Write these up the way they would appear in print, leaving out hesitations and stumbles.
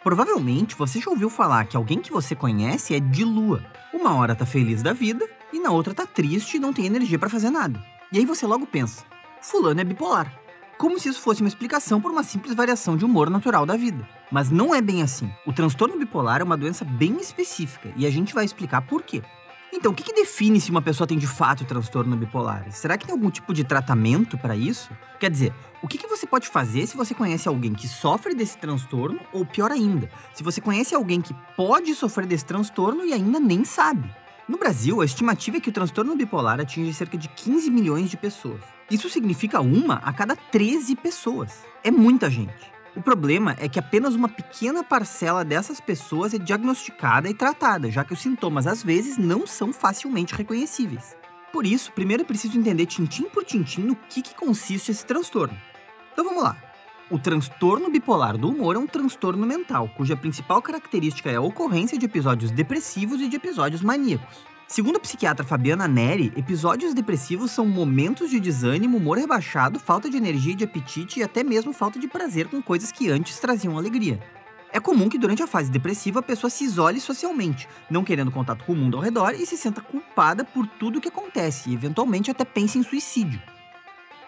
Provavelmente você já ouviu falar que alguém que você conhece é de lua. Uma hora tá feliz da vida e na outra tá triste e não tem energia pra fazer nada. E aí você logo pensa, fulano é bipolar. Como se isso fosse uma explicação por uma simples variação de humor natural da vida. Mas não é bem assim. O transtorno bipolar é uma doença bem específica e a gente vai explicar por quê. Então, o que define se uma pessoa tem de fato transtorno bipolar? Será que tem algum tipo de tratamento para isso? Quer dizer, o que você pode fazer se você conhece alguém que sofre desse transtorno, ou pior ainda, se você conhece alguém que pode sofrer desse transtorno e ainda nem sabe? No Brasil, a estimativa é que o transtorno bipolar atinge cerca de 15 milhões de pessoas. Isso significa uma a cada 13 pessoas. É muita gente. O problema é que apenas uma pequena parcela dessas pessoas é diagnosticada e tratada, já que os sintomas às vezes não são facilmente reconhecíveis. Por isso, primeiro é preciso entender tintim por tintim no que consiste esse transtorno. Então vamos lá. O transtorno bipolar do humor é um transtorno mental, cuja principal característica é a ocorrência de episódios depressivos e de episódios maníacos. Segundo a psiquiatra Fabiana Neri, episódios depressivos são momentos de desânimo, humor rebaixado, falta de energia e de apetite e até mesmo falta de prazer com coisas que antes traziam alegria. É comum que durante a fase depressiva a pessoa se isole socialmente, não querendo contato com o mundo ao redor e se sinta culpada por tudo o que acontece e eventualmente até pense em suicídio.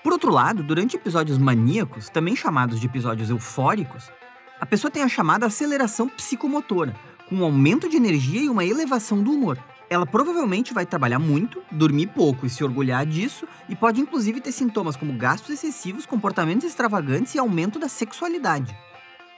Por outro lado, durante episódios maníacos, também chamados de episódios eufóricos, a pessoa tem a chamada aceleração psicomotora, com um aumento de energia e uma elevação do humor. Ela provavelmente vai trabalhar muito, dormir pouco e se orgulhar disso, e pode inclusive ter sintomas como gastos excessivos, comportamentos extravagantes e aumento da sexualidade.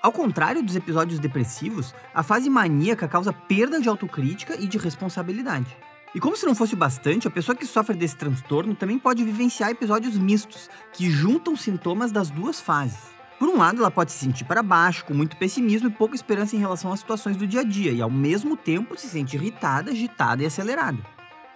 Ao contrário dos episódios depressivos, a fase maníaca causa perda de autocrítica e de responsabilidade. E como se não fosse o bastante, a pessoa que sofre desse transtorno também pode vivenciar episódios mistos, que juntam sintomas das duas fases. Por um lado, ela pode se sentir para baixo, com muito pessimismo e pouca esperança em relação às situações do dia a dia, e ao mesmo tempo se sente irritada, agitada e acelerada.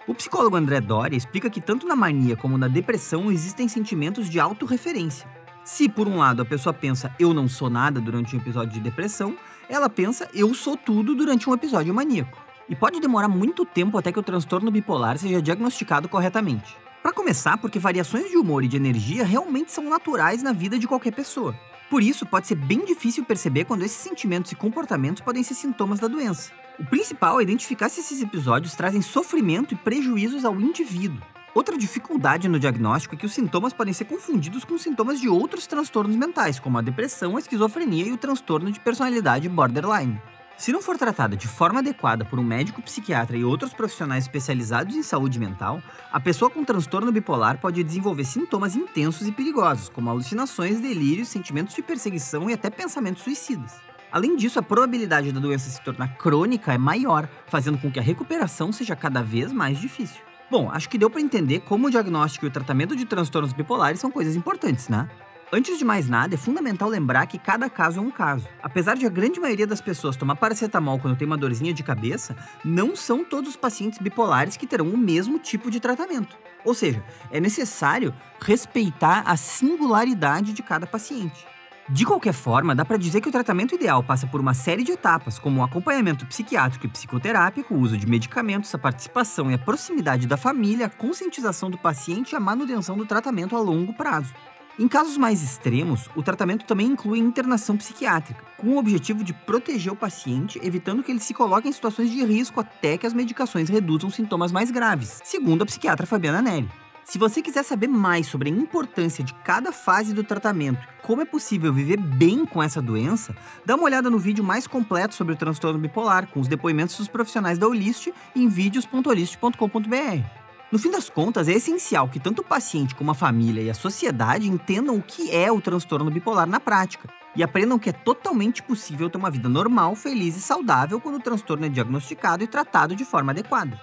O psicólogo André Doria explica que tanto na mania como na depressão existem sentimentos de autorreferência. Se, por um lado, a pessoa pensa eu não sou nada durante um episódio de depressão, ela pensa eu sou tudo durante um episódio maníaco. E pode demorar muito tempo até que o transtorno bipolar seja diagnosticado corretamente. Para começar, porque variações de humor e de energia realmente são naturais na vida de qualquer pessoa. Por isso, pode ser bem difícil perceber quando esses sentimentos e comportamentos podem ser sintomas da doença. O principal é identificar se esses episódios trazem sofrimento e prejuízos ao indivíduo. Outra dificuldade no diagnóstico é que os sintomas podem ser confundidos com sintomas de outros transtornos mentais, como a depressão, a esquizofrenia e o transtorno de personalidade borderline. Se não for tratada de forma adequada por um médico psiquiatra e outros profissionais especializados em saúde mental, a pessoa com transtorno bipolar pode desenvolver sintomas intensos e perigosos, como alucinações, delírios, sentimentos de perseguição e até pensamentos suicidas. Além disso, a probabilidade da doença se tornar crônica é maior, fazendo com que a recuperação seja cada vez mais difícil. Bom, acho que deu para entender como o diagnóstico e o tratamento de transtornos bipolares são coisas importantes, né? Antes de mais nada, é fundamental lembrar que cada caso é um caso. Apesar de a grande maioria das pessoas tomar paracetamol quando tem uma dorzinha de cabeça, não são todos os pacientes bipolares que terão o mesmo tipo de tratamento. Ou seja, é necessário respeitar a singularidade de cada paciente. De qualquer forma, dá para dizer que o tratamento ideal passa por uma série de etapas, como o acompanhamento psiquiátrico e psicoterápico, o uso de medicamentos, a participação e a proximidade da família, a conscientização do paciente e a manutenção do tratamento a longo prazo. Em casos mais extremos, o tratamento também inclui internação psiquiátrica, com o objetivo de proteger o paciente, evitando que ele se coloque em situações de risco até que as medicações reduzam sintomas mais graves, segundo a psiquiatra Fabiana Neri. Se você quiser saber mais sobre a importância de cada fase do tratamento e como é possível viver bem com essa doença, dá uma olhada no vídeo mais completo sobre o transtorno bipolar, com os depoimentos dos profissionais da Olist em vídeos.olist.com.br. No fim das contas, é essencial que tanto o paciente como a família e a sociedade entendam o que é o transtorno bipolar na prática e aprendam que é totalmente possível ter uma vida normal, feliz e saudável quando o transtorno é diagnosticado e tratado de forma adequada.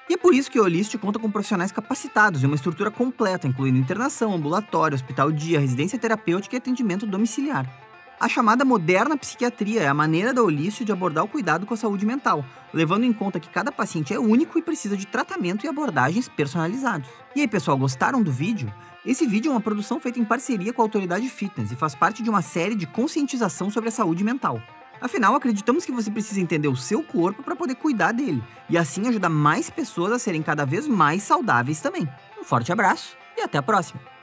E é por isso que a Olist conta com profissionais capacitados e uma estrutura completa, incluindo internação, ambulatório, hospital-dia, residência terapêutica e atendimento domiciliar. A chamada moderna psiquiatria é a maneira da Olist de abordar o cuidado com a saúde mental, levando em conta que cada paciente é único e precisa de tratamento e abordagens personalizados. E aí, pessoal, gostaram do vídeo? Esse vídeo é uma produção feita em parceria com a Autoridade Fitness e faz parte de uma série de conscientização sobre a saúde mental. Afinal, acreditamos que você precisa entender o seu corpo para poder cuidar dele, e assim ajudar mais pessoas a serem cada vez mais saudáveis também. Um forte abraço e até a próxima!